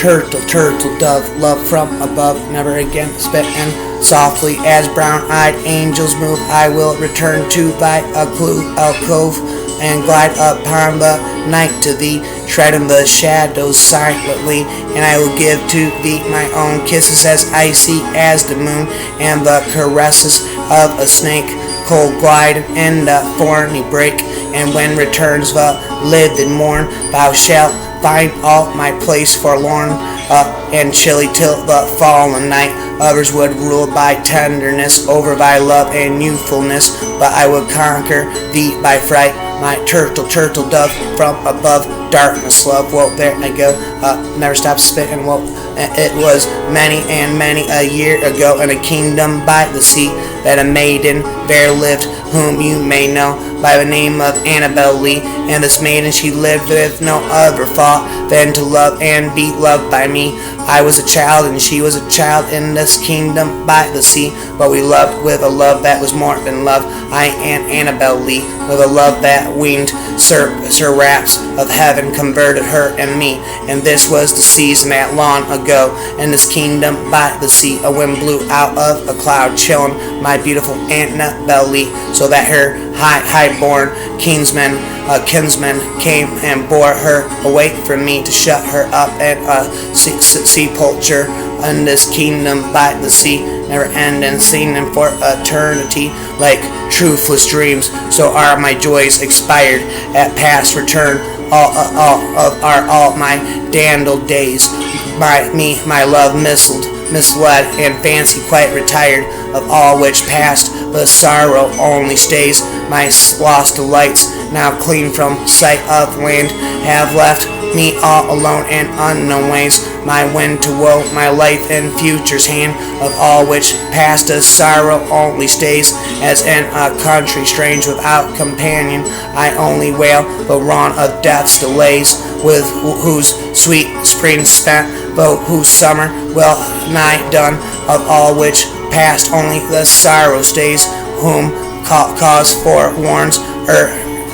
turtle dove, love from above, never again spit, and softly as brown-eyed angels move, I will return to thy alcove, and glide upon the night to thee, treading the shadows silently, and I will give to thee my own kisses as icy as the moon, and the caresses of a snake, cold glide in the thorny brake, and when returns the livid morn, thou shalt find all my place forlorn, and chilly till the fallen night. Others would rule by tenderness over thy love and youthfulness, but I would conquer thee by fright, my turtle dove from above. Darkness, love, well, there I go, never stop spitting, well, it was many and many a year ago, in a kingdom by the sea, that a maiden there lived, whom you may know by the name of Annabel Lee, and this maiden she lived with no other thought than to love and be loved by me. I was a child and she was a child in this kingdom by the sea, but we loved with a love that was more than love, I and Annabel Lee, with a love that winged seraphs of heaven converted her and me, and this was the season that long ago, in this kingdom by the sea, a wind blew out of a cloud, chilling my beautiful Annabel Lee, so that her high-born kinsman came and bore her away from me to shut her up at a sepulchre in this kingdom by the sea, never ending, seen for eternity like truthless dreams. So are my joys expired at past return, all my dandled days. My love misled, and fancy quite retired of all which passed, but sorrow only stays. My lost delights, now clean from sight of land, have left me all alone and unknown ways. My wind to woe, my life and future's hand, of all which past us sorrow only stays, as in a country strange without companion. I only wail the wrong of death's delays, with whose sweet spring spent, though whose summer well nigh done, of all which past only the sorrow stays, whom cause forewarns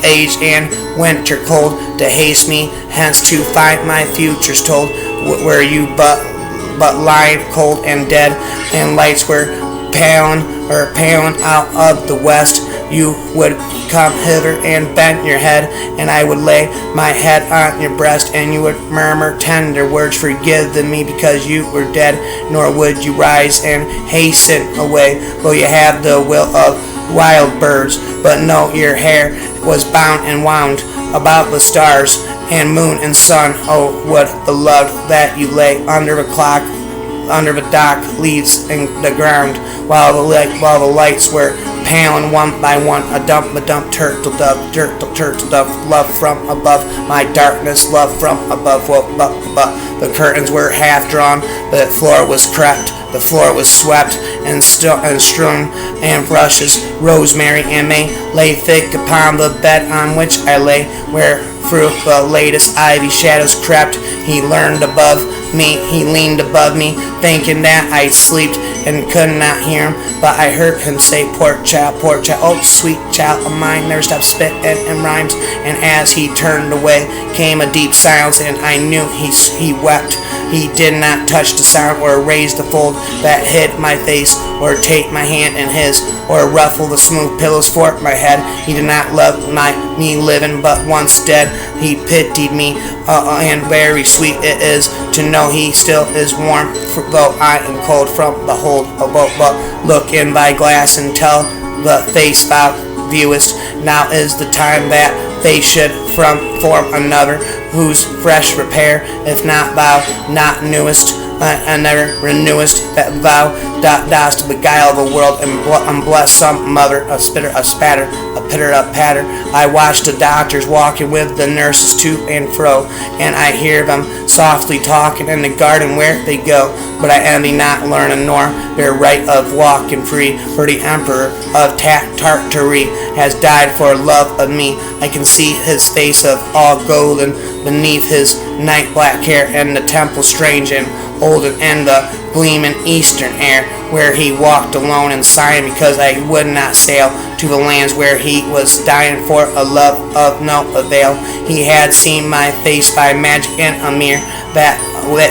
age and winter cold, to haste me hence to find my futures told, where you but lying cold and dead, and lights were paling out of the west. You would come hither and bend your head, and I would lay my head on your breast, and you would murmur tender words, forgiving me because you were dead, nor would you rise and hasten away, though you have the will of wild birds, but no, your hair was bound and wound about the stars and moon and sun. Oh, what the love that you lay under the dock leaves in the ground, while the lights were paling one by one. A dump turtle dove, love from above, my darkness, love from above. The curtains were half drawn, the floor was crept, the floor was swept and strewn, and brushes, rosemary and may, lay thick upon the bed on which I lay, where through the latest ivy shadows crept. He leaned above me, thinking that I slept and could not hear him, but I heard him say, poor child, oh sweet child of mine, never stop spitting and rhymes. And as he turned away, came a deep silence, and I knew he wept. He did not touch the sound, or raise the fold that hid my face, or take my hand in his, or ruffle the smooth pillows for my head. He did not love me living, but once dead. He pitied me, and very sweet it is to know he still is warm, though I am cold from the hold. But look in thy glass and tell the face thou viewest. Now is the time that face should form another, whose fresh repair, if not thou not knewest, and never renewest, that thou dost beguile the world and bless some mother, a spitter, a spatter, a pitter, a patter. I watch the doctors walking with the nurses to and fro, and I hear them softly talking in the garden where they go. But I envy not learning nor their right of walking free, for the emperor of Tartary has died for love of me. I can see his face of all golden beneath his night black hair, and the temple strange and olden, and the gleaming eastern air, where he walked alone and sighing because I would not sail to the lands where he was dying for a love of no avail. He had seen my face by magic in a mirror, that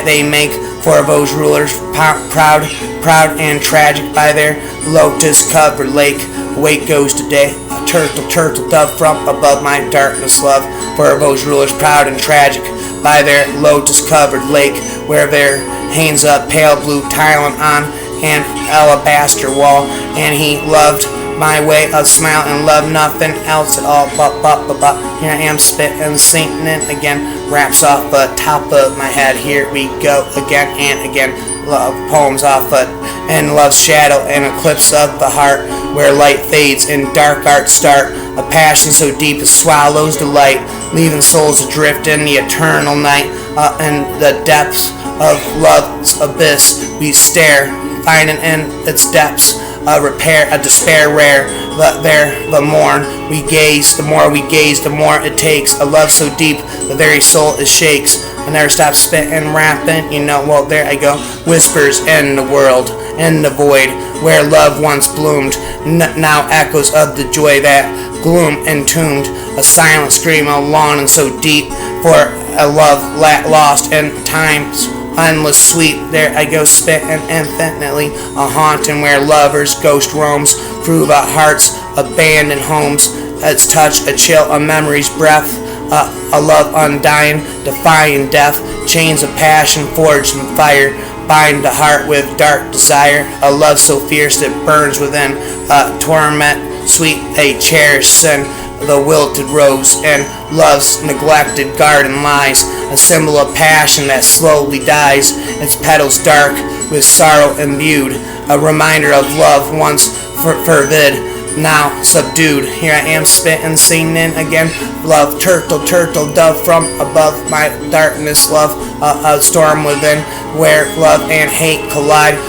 they make for those rulers proud and tragic by their lotus-covered lake. Awake goes today, a turtle dove from above my darkness love, for those rulers proud and tragic by their lotus-covered lake, where there hangs a pale blue tile on an alabaster wall, and he loved my way of smile and love nothing else at all. But here I am spitting, singing again, raps off the top of my head. Here we go again and again. Love poems off it, and love's shadow, an eclipse of the heart, where light fades and dark art start. A passion so deep it swallows delight, leaving souls adrift in the eternal night. In the depths of love's abyss we stare, finding in its depths a despair rare. But there the more we gaze, the more it takes. A love so deep the very soul it shakes. I never stop spitting, rapping, well, there I go. Whispers in the world, in the void, where love once bloomed, now echoes of the joy that gloom entombed. A silent scream, a longing so deep for a love lost in time's endless sweep. There I go spitting infinitely, a haunting where lovers' ghost roams through the heart's abandoned homes. Its touch, a chill, a memory's breath, a love undying, defying death. Chains of passion forged in fire bind the heart with dark desire. A love so fierce it burns within, torment sweet a cherished sin. The wilted rose in love's neglected garden lies, a symbol of passion that slowly dies, its petals dark with sorrow imbued, a reminder of love once fervid, now subdued. Here I am spitting, singing again. Love, turtle dove from above my darkness love, a storm within, where love and hate collide.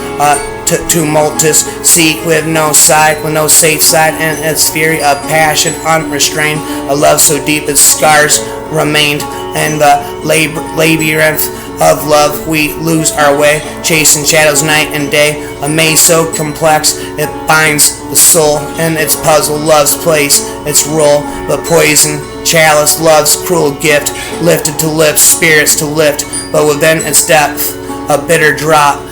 Tumultuous sea with no side, with no safe side, and its fury of passion unrestrained. A love so deep its scars remained, and the labyrinth of love we lose our way, chasing shadows night and day. A maze so complex it binds the soul in its puzzle. Love's place, its role, the poison chalice, love's cruel gift, lifted to lips, spirits to lift, but within its depth a bitter drop.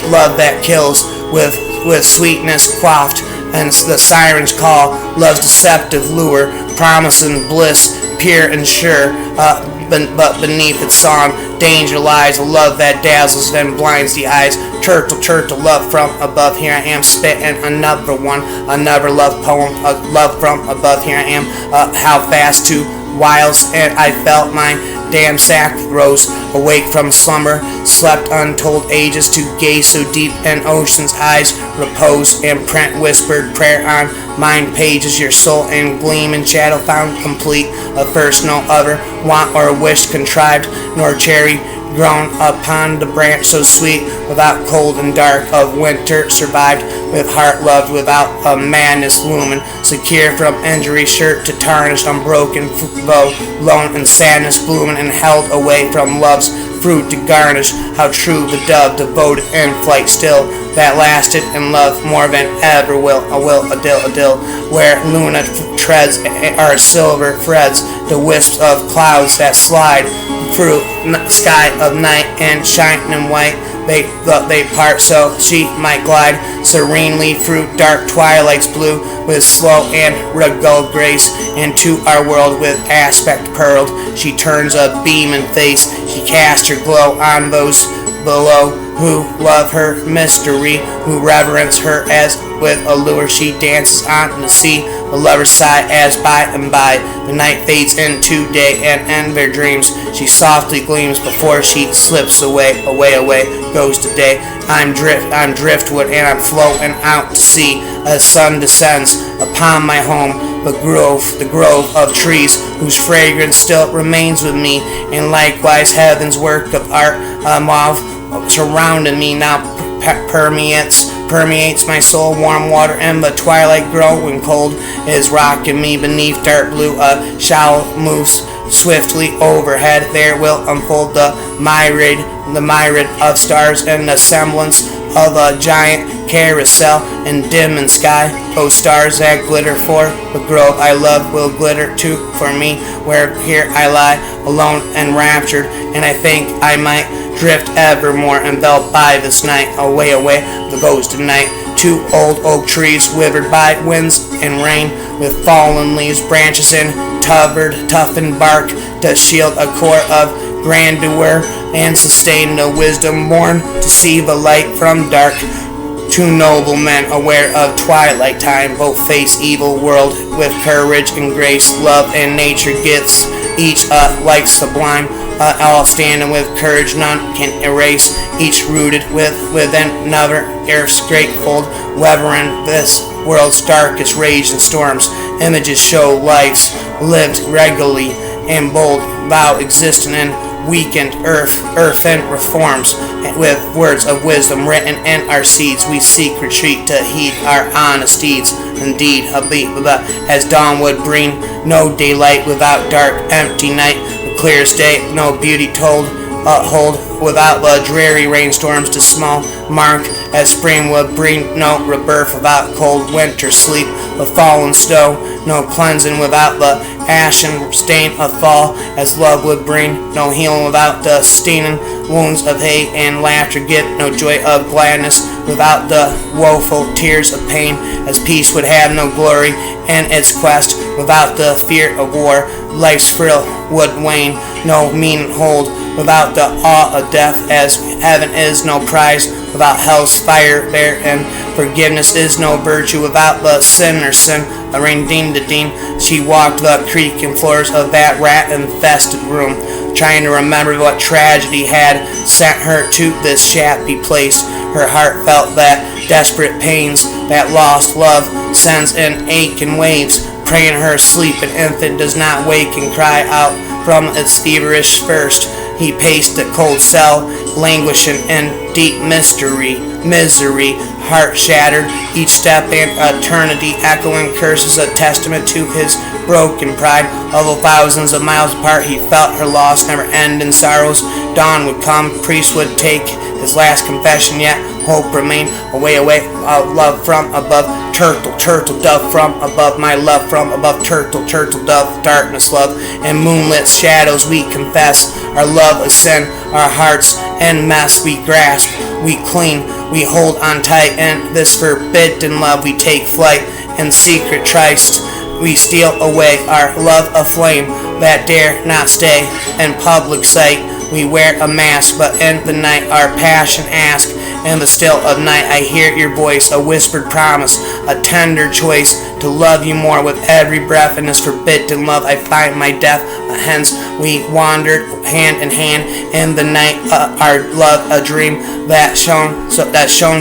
Love that kills with sweetness quaffed, and the siren's call, love's deceptive lure, promising bliss pure and sure, but beneath its song danger lies, a love that dazzles then blinds the eyes. Turtle love from above. Here I am spitting another one, another love poem, love from above. Here I am, how fast to whilst and I felt my damn sack rose, awake from slumber, slept untold ages to gaze so deep in ocean's eyes, repose and print whispered prayer on mind pages. Your soul in gleam and shadow found complete, a first no other want or wish contrived, nor cherry grown upon the branch so sweet, without cold and dark of winter survived, with heart loved without a madness looming, secure from injury, shirt to tarnished, unbroken bow, lone and sadness blooming, and held away from love's fruit to garnish. How true the dove devoted in flight still, that lasted in love more than ever will. A dill, where Luna treads are silver threads, the wisps of clouds that slide through sky of night and shining white. They part so she might glide serenely through dark twilight's blue, with slow and regal grace, into our world with aspect pearled. She turns a beaming face, she casts her glow on those below, who love her mystery, who reverence her as with allure she dances on the sea. The lovers sigh as by and by the night fades into day, and in their dreams she softly gleams before she slips away goes the day. I'm driftwood and I'm floating out to sea. A sun descends upon my home, the grove of trees, whose fragrance still remains with me, and likewise heaven's work of art, mauve surrounding me now permeates my soul. Warm water in the twilight growing cold is rocking me beneath dark blue. A shower moves Swiftly overhead there will unfold the myriad of stars in the semblance of a giant carousel in dim and sky. Oh, stars that glitter for the grove I love will glitter too for me, where here I lie alone and raptured, and I think I might drift evermore enveloped by this night. Away, away, the ghost of night. 2 old oak trees withered by winds and rain, with fallen leaves, branches, and toughened bark to shield a core of grandeur and sustain the wisdom born to see the light from dark. 2 noble men aware of twilight time, both face evil world with courage and grace. Love and nature gifts, each like sublime, all standing with courage none can erase, each rooted within another earth's great fold. Weathering this world's darkest rage and storms, images show lives lived regularly and bold, vow existing in weakened earthen reforms. With words of wisdom written in our seeds, we seek retreat to heed our honest deeds. Indeed, as dawn would bring no daylight without dark, empty night, the clearest day, no beauty hold without the dreary rainstorms to small mark, as spring would bring no rebirth without cold winter sleep, the fallen snow, no cleansing without the ashen stain of fall, as love would bring no healing without the staining wounds of hate, and laughter give no joy of gladness without the woeful tears of pain, as peace would have no glory in its quest without the fear of war. Life's thrill would wane, no meaning hold without the awe of death, as heaven is no prize without hell's fire there, and forgiveness is no virtue without the sinner's sin. A rain deemed to deem, she walked the creaking floors of that rat-infested room, trying to remember what tragedy had sent her to this shabby place. Her heart felt that desperate pains that lost love sends in aching waves, praying her sleep an infant does not wake and cry out from its feverish burst. He paced the cold cell, languishing in deep misery, heart shattered, each step an eternity, echoing curses, a testament to his broken pride. Although thousands of miles apart, he felt her loss, never-ending sorrows. Dawn would come, priest would take his last confession, yet hope remained. Away, away, love from above. Turtle, dove from above. My love from above. Turtle, dove. Darkness, love, and moonlit shadows we confess. Our love a sin, our hearts en masse we grasp. We cling, we hold on tight, and this forbidden love we take flight. In secret tryst we steal away, our love aflame that dare not stay in public sight. We wear a mask, but in the night our passion ask. In the still of night I hear your voice, a whispered promise, a tender choice to love you more with every breath. In this forbidden love I find my death. Hence we wandered hand in hand in the night, our love a dream that shone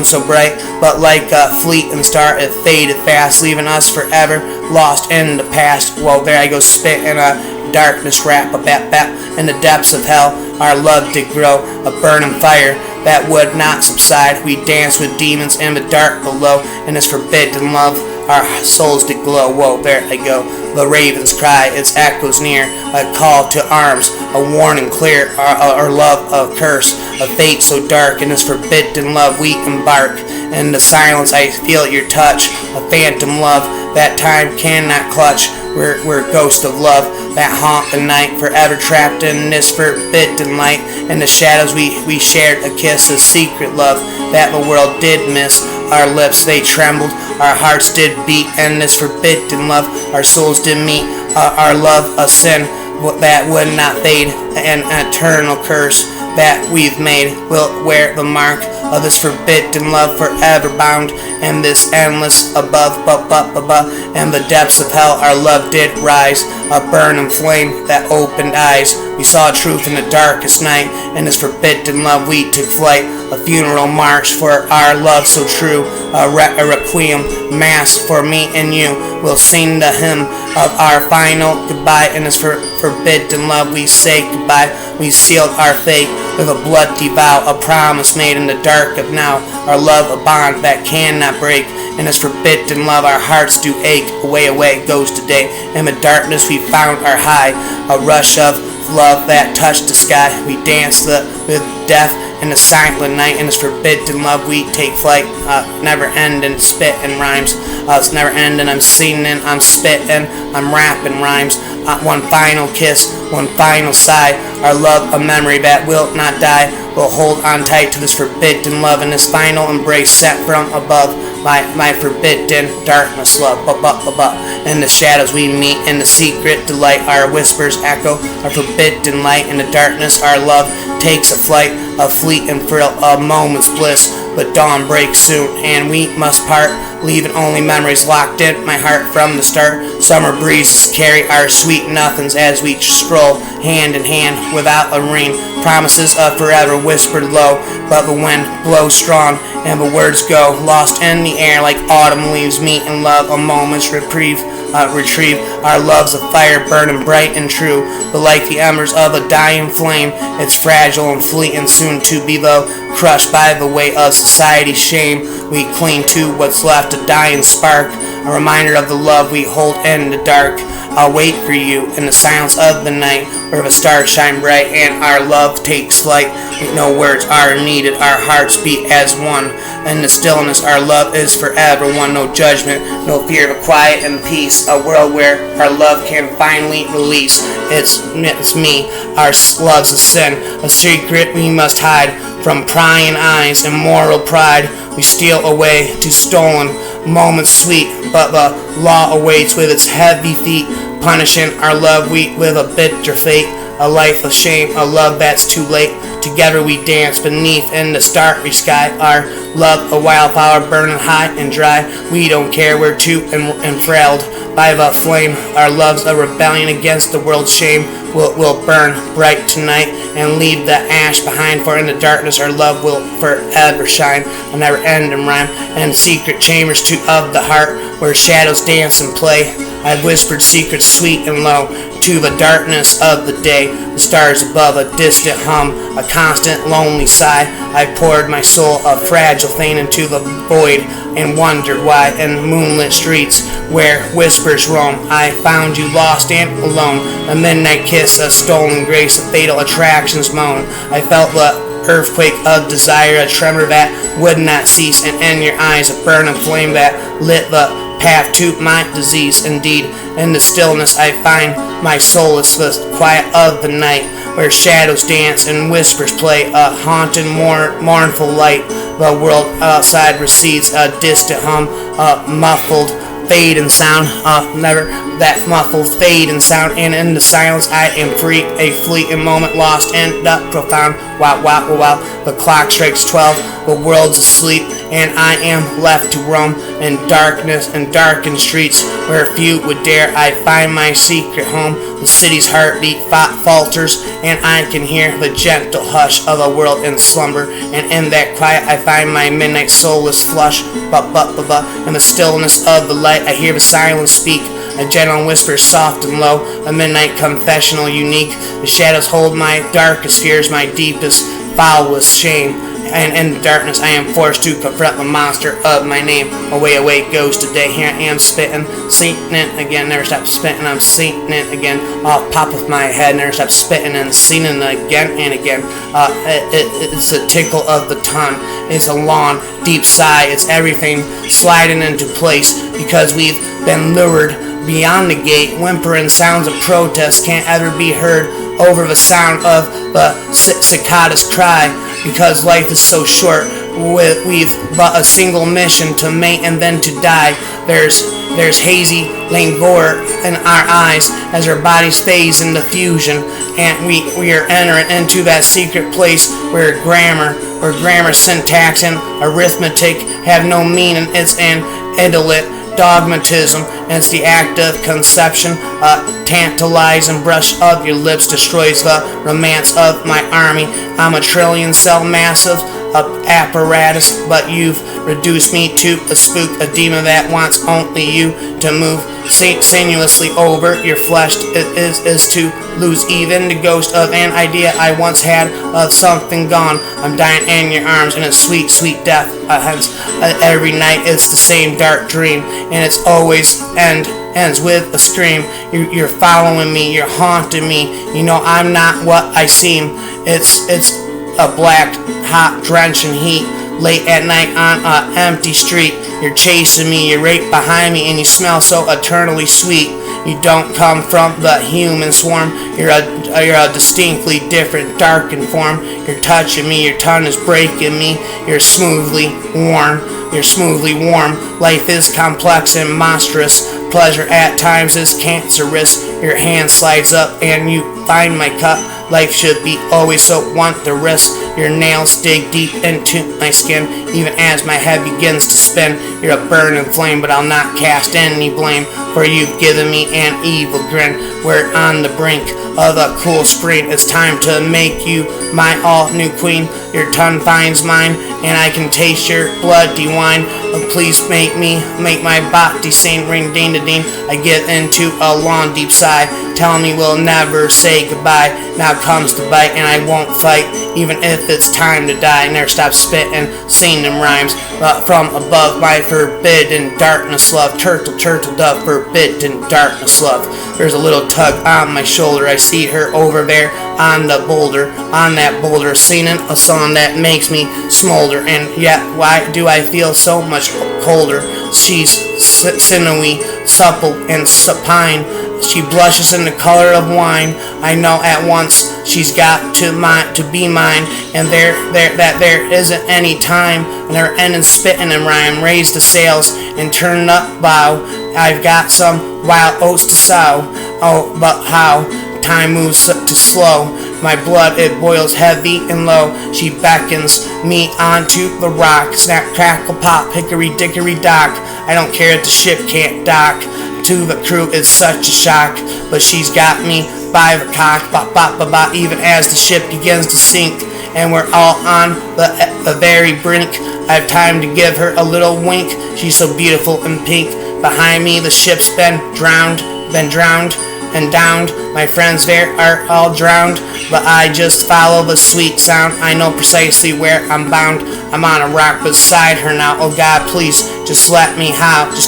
so bright, but like a fleeting star it faded fast, leaving us forever lost in the past. Well, there I go spitting a darkness rap, a bap in the depths of hell. Our love did grow, a burning fire that would not subside. We danced with demons in the dark below, in this forbidden love our souls did glow. Whoa, there I go. The raven's cry, its echoes near, a call to arms, a warning clear. Our love a curse, a fate so dark. In this forbidden love we embark. In the silence I feel your touch, a phantom love that time cannot clutch. We're ghosts of love that haunt the night, forever trapped in this forbidden light. In the shadows we shared a kiss, a secret love that the world did miss. Our lips they trembled, our hearts did beat. In this forbidden love our souls did meet. Our love a sin that would not fade, an eternal curse that we've made will wear the mark of this forbidden love, forever bound in this endless above, in the depths of hell our love did rise, a burning flame that opened eyes. We saw truth in the darkest night. In this forbidden love we took flight, a funeral march for our love so true, a requiem mass for me and you. We'll sing the hymn of our final goodbye. In this forbidden love we say goodbye. We sealed our fate with a bloody vow, a promise made in the dark of now. Our love a bond that cannot break. and as forbidden love our hearts do ache. Away, away goes the day, in the darkness we found our high. A rush of love that touched the sky. We dance with death in the silent night, and as forbidden love we take flight. Never ending spitting rhymes. It's never ending. I'm singing, I'm spitting, I'm rapping rhymes. One final kiss, one final sigh. Our love, a memory that will not die. We'll hold on tight to this forbidden love and this final embrace set from above. My forbidden darkness love. In the shadows we meet, in the secret delight our whispers echo. Our forbidden light in the darkness our love takes a flight, a fleet and thrill, a moment's bliss. But dawn breaks soon and we must part, leaving only memories locked in my heart from the start. Summer breezes carry our sweet nothings as we stroll hand in hand without a ring. Promises of forever whispered low, but the wind blows strong and the words go lost in the air like autumn leaves meet in love. A moment's reprieve, retrieve our love's a fire burning bright and true, but like the embers of a dying flame, it's fragile and fleeting, soon to be low, crushed by the weight of society's shame. We cling to what's left, a dying spark, a reminder of the love we hold in the dark. I'll wait for you in the silence of the night, where the stars shine bright and our love takes flight. No words are needed, our hearts beat as one. In the stillness our love is forever one. No judgment, no fear, but quiet and peace. A world where our love can finally release. It's me, our love's a sin, a secret we must hide from prying eyes and moral pride. We steal away to stolen moments sweet, but the law awaits with its heavy feet, punishing our love with a bitter fate. A life of shame, a love that's too late. Together we dance beneath in the starry sky. Our love a wildflower burning high and dry. We don't care, we're too enthralled by the flame. Our love's a rebellion against the world's shame. We'll burn bright tonight and leave the ash behind, for in the darkness our love will forever shine. A never-ending rhyme and secret chambers of the heart, where shadows dance and play. I've whispered secrets sweet and low to the darkness of the day. The stars above, a distant hum, a constant lonely sigh. I poured my soul, a fragile thing, into the void and wondered why in moonlit streets where whispers roam I found you lost and alone. A midnight kiss, a stolen grace, a fatal attraction's moan. I felt the earthquake of desire, a tremor that would not cease, and in your eyes a burning flame that lit the path to my disease. Indeed, in the stillness I find my solace, the quiet of the night, where shadows dance and whispers play, a haunting, mournful light. The world outside recedes, a distant hum, a muffled fade and sound, that muffled fade and sound, and in the silence I am free, a fleeting moment lost in the profound. Wow, wow, wow, the clock strikes 12, the world's asleep, and I am left to roam in darkness and darkened streets where few would dare. I find my secret home, the city's heartbeat falters, and I can hear the gentle hush of a world in slumber, and in that quiet I find my midnight soulless flush. In the stillness of the light I hear the silence speak, a gentle whisper soft and low, a midnight confessional unique. The shadows hold my darkest fears, my deepest, foulest shame. And in the darkness I am forced to confront the monster of my name. Away, away goes today. Here I am spitting, sinking it again, never stop spitting, I'm sinking it again. Off pop of my head, never stop spitting and singing again and again. It's a tickle of the tongue, it's a long, deep sigh, it's everything sliding into place because we've been lured beyond the gate. Whimpering sounds of protest can't ever be heard over the sound of the cicada's cry, because life is so short. We've but a single mission, to mate and then to die. There's hazy languor in our eyes as our bodies phase into fusion, and we are entering into that secret place where grammar, syntax, and arithmetic have no meaning. It's an idyllic dogmatism, and it's the act of conception. A tantalizing brush of your lips destroys the romance of my army. I'm a trillion cell massive, apparatus, but you've reduced me to a spook, a demon that wants only you to move sinuously over your flesh. Is to lose even the ghost of an idea I once had of something gone. I'm dying in your arms in a sweet, sweet death. Hence, every night it's the same dark dream, and it's always ends with a scream. You're following me, you're haunting me. You know I'm not what I seem. It's a black, hot, drenching heat. Late at night on an empty street, you're chasing me, you're right behind me, and you smell so eternally sweet. You don't come from the human swarm. You're a distinctly different, darkened form. You're touching me, your tongue is breaking me. You're smoothly warm. You're smoothly warm. Life is complex and monstrous. Pleasure at times is cancerous. Your hand slides up and you find my cut. Life should be always so wondrous. Your nails dig deep into my skin, even as my head begins to spin. You're a burning flame, but I'll not cast any blame, for you've given me an evil grin. We're on the brink of a cool spring. It's time to make you my all-new queen. Your tongue finds mine, and I can taste your bloody wine. Please make my body sing, ring ding da ding. I get into a long deep sigh, telling me we'll never say goodbye. Now comes the bite, and I won't fight, even if it's time to die. Never stop spitting, sing them rhymes from above. My forbidden darkness, love. Turtle, turtle, dove, forbidden darkness, love. There's a little tug on my shoulder. I see her over there on the boulder, on that boulder, singing a song that makes me smolder. And yet, why do I feel so much colder? She's sinewy, supple, and supine. She blushes in the color of wine. I know at once she's got to be mine, and there isn't any time. Never ending spitting and rhyme. Raise the sails and turn up bow. I've got some wild oats to sow. Oh, but how time moves too slow. My blood, it boils heavy and low. She beckons me onto the rock. Snap, crackle, pop, hickory, dickory, dock. I don't care if the ship can't dock. To the crew, it's such a shock. But she's got me by the cock. Bop, bop, bop, bop, even as the ship begins to sink. And we're all on the very brink. I have time to give her a little wink. She's so beautiful and pink. Behind me, the ship's been drowned and downed. My friends there are all drowned, but I just follow the sweet sound. I know precisely where I'm bound. I'm on a rock beside her now. Oh God, please, just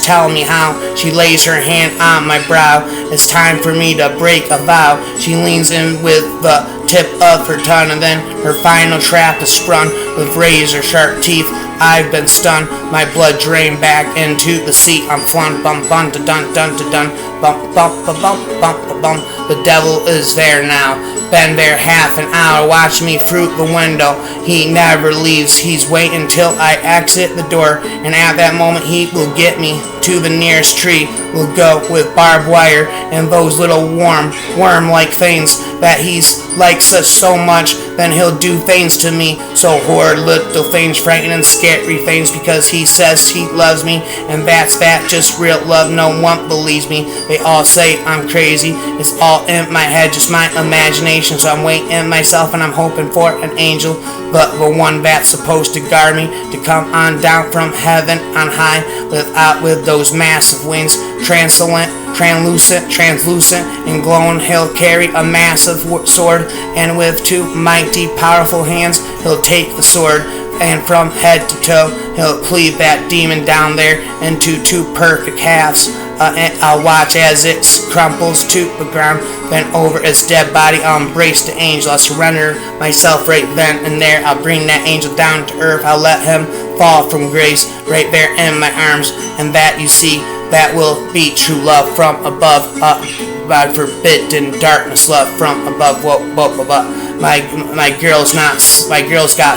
tell me how. She lays her hand on my brow. It's time for me to break a vow. She leans in with the tip of her tongue, and then her final trap is sprung with razor sharp teeth. I've been stunned, my blood drained back into the sea. I'm flung, bum, bum, da dun, dun, da dun, bump, bump, ba bump, bump, ba bump. The devil is there now, been there half an hour, watching me through the window. He never leaves, he's waiting till I exit the door, and at that moment he will get me to the nearest tree. We'll go with barbed wire and those little worm-like things that he's like such so much. Then he'll do things to me, so horrid little things, frightening, scary things, because he says he loves me, and that's that, just real love. No one believes me. They all say I'm crazy. It's all in my head, just my imagination. So I'm waiting myself, and I'm hoping for an angel, but the one that's supposed to guard me, to come on down from heaven on high, with those massive wings, translucent, and glowing. He'll carry a massive sword, and with two mighty, powerful hands, he'll take the sword, and from head to toe, he'll cleave that demon down there into two perfect halves. And I'll watch as it crumples to the ground. Then over its dead body, I'll embrace the angel. I'll surrender myself right then and there. I'll bring that angel down to earth. I'll let him fall from grace right there in my arms. And that, you see, that will be true love from above. By forbidden darkness, love from above. Whoa, whoa, whoa, whoa. My girl's got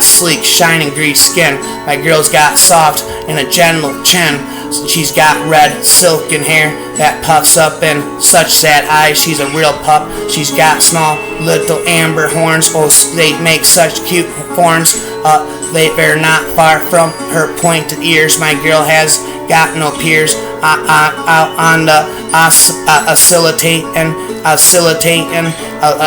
sleek, shining grease skin. My girl's got soft and a gentle chin. She's got red, silken hair that puffs up in such sad eyes. She's a real pup. She's got small, little amber horns. Oh, they make such cute horns. They're not far from her pointed ears. My girl has got no peers. Out on the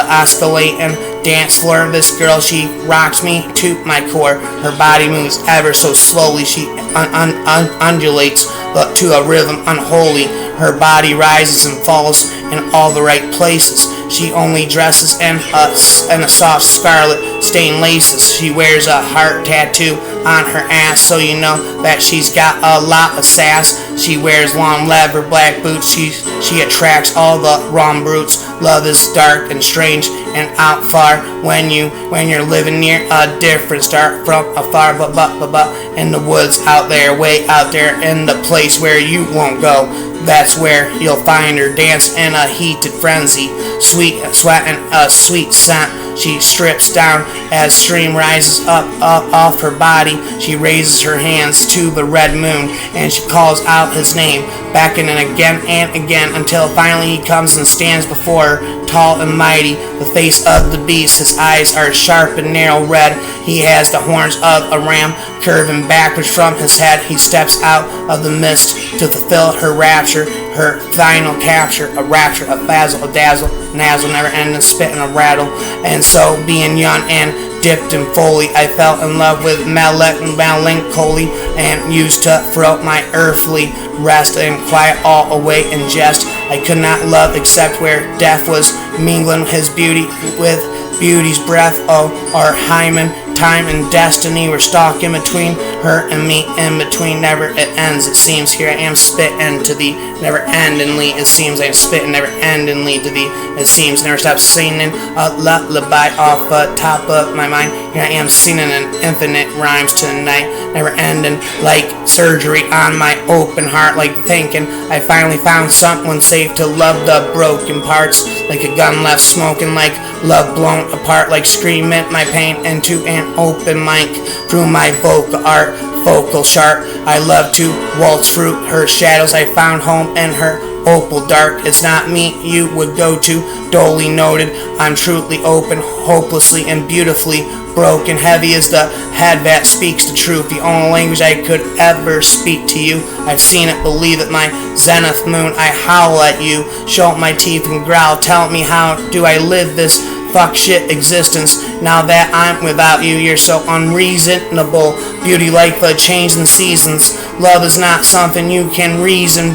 oscillating, dance floor. This girl, she rocks me to my core. Her body moves ever so slowly. She undulates, but to a rhythm unholy. Her body rises and falls in all the right places. She only dresses in a soft scarlet stained laces. She wears a heart tattoo on her ass, so you know that she's got a lot of sass. She wears long leather black boots. She attracts all the wrong brutes. Love is dark and strange and out far when you're living near a different star from afar. But in the woods out there, way out there, in the place where you won't go. That's where you'll find her dance in a heated frenzy, sweet sweating a sweet scent. She strips down as stream rises up off her body. She raises her hands to the red moon and she calls out his name, back and again until finally he comes and stands before her, tall and mighty, the face of the beast. His eyes are sharp and narrow red. He has the horns of a ram curving backwards from his head. He steps out of the mist to fulfill her rapture, her final capture, a rapture, a bazzle, a dazzle, nazzle, never ending, spit and a rattle. And so, being young and dipped in folly, I fell in love with melancholy and used to throw my earthly rest and quiet all away in jest. I could not love except where death was mingling his beauty with beauty's breath. Oh, our hymen, time and destiny were stalking between her and me, in between. Never it ends, it seems. Here I am spitting to thee, never endingly. It seems I am spitting never endingly to thee. It seems never stop singing a lullaby off the top of my mind. Here I am singing an infinite rhymes to the night, never ending, like surgery on my open heart, like thinking I finally found someone safe to love the broken parts, like a gun left smoking, like love blown apart, like screaming my pain into an open mic through my vocal art, vocal sharp. I love to waltz through her shadows. I found home in her opal dark. It's not me you would go to, dully noted. I'm truly open, hopelessly and beautifully broken. Heavy is the head that speaks the truth, the only language I could ever speak to you. I've seen it, believe it, my zenith moon. I howl at you, show my teeth and growl. Tell me, how do I live this fuck shit existence now that I'm without you? You're so unreasonable. Beauty like the change in seasons. Love is not something you can reason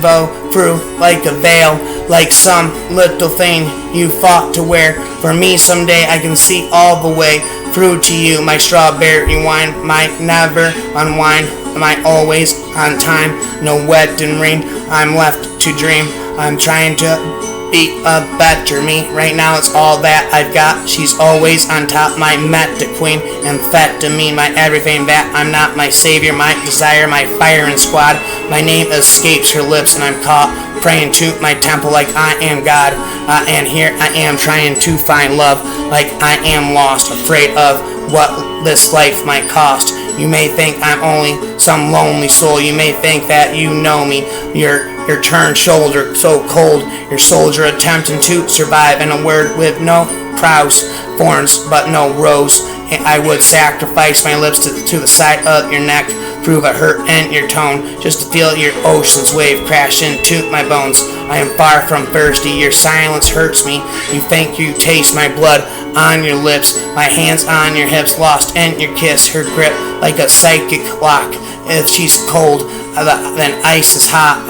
through like a veil, like some little thing you fought to wear. For me someday I can see all the way through to you. My strawberry wine might never unwind. Am I always on time? No wedding ring, I'm left to dream. I'm trying to be a better me. Right now it's all that I've got. She's always on top, my meta queen, amphetamine, my everything that I'm not, my savior, my desire, my firing squad. My name escapes her lips and I'm caught praying to my temple like I am God. And here I am trying to find love like I am lost, afraid of what this life might cost. You may think I'm only some lonely soul. You may think that you know me. Your turned shoulder so cold. Your soldier attempting to survive in a world with no prows, thorns but no rose. I would sacrifice my lips to the side of your neck, prove a hurt in your tone, just to feel your ocean's wave crash into my bones. I am far from thirsty, your silence hurts me. You think you taste my blood on your lips, my hands on your hips, lost in your kiss, her grip like a psychic lock. If she's cold, then ice is hot.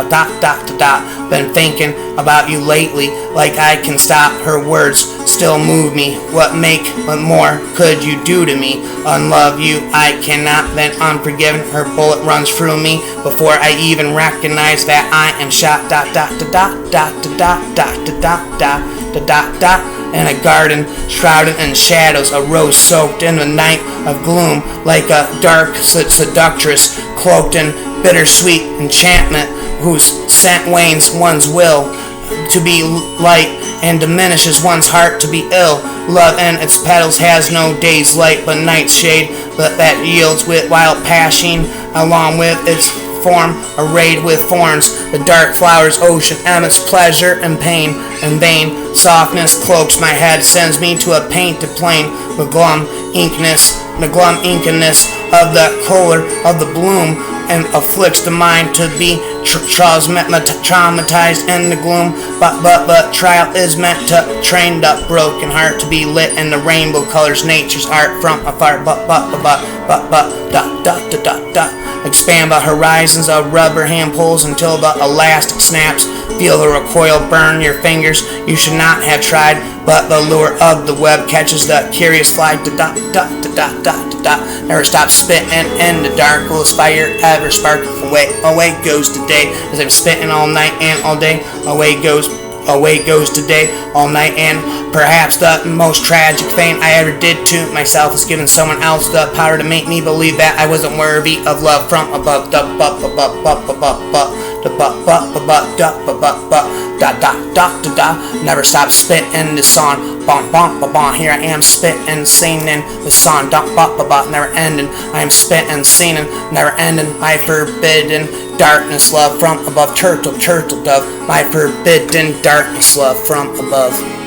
Been thinking about you lately, like I can stop. Her words still move me. What more could you do to me? Unlove you, I cannot. Then unforgiven, her bullet runs through me before I even recognize that I am shot. In a garden shrouded in shadows, a rose soaked in a night of gloom, like a dark seductress cloaked in bittersweet enchantment, whose scent wanes one's will to be light and diminishes one's heart to be ill. Love in its petals has no day's light but night's shade, but that yields with wild passion along with its form arrayed with thorns. The dark flowers ocean emits pleasure and pain and vain softness cloaks my head, sends me to a painted plain. The glum inkiness of the color of the bloom and afflicts the mind to be traumatized in the gloom. But trial is meant to train the broken heart to be lit in the rainbow colors, nature's art from afar. Expand the horizons of rubber hand pulls until the elastic snaps. Feel the recoil burn your fingers. You should not have tried, but the lure of the web catches the curious fly. Never stop spitting in the dark. Will the fire ever spark? Away goes the day. As I'm spitting all night and all day. Away goes today, all night, and perhaps the most tragic thing I ever did to myself is giving someone else the power to make me believe that I wasn't worthy of love from above. Never stop spitting the song. Here I am spitting, singing the song. Never ending. I am spitting, singing, never ending. My forbidden darkness, love from above. Turtle, dove. My forbidden darkness, love from above.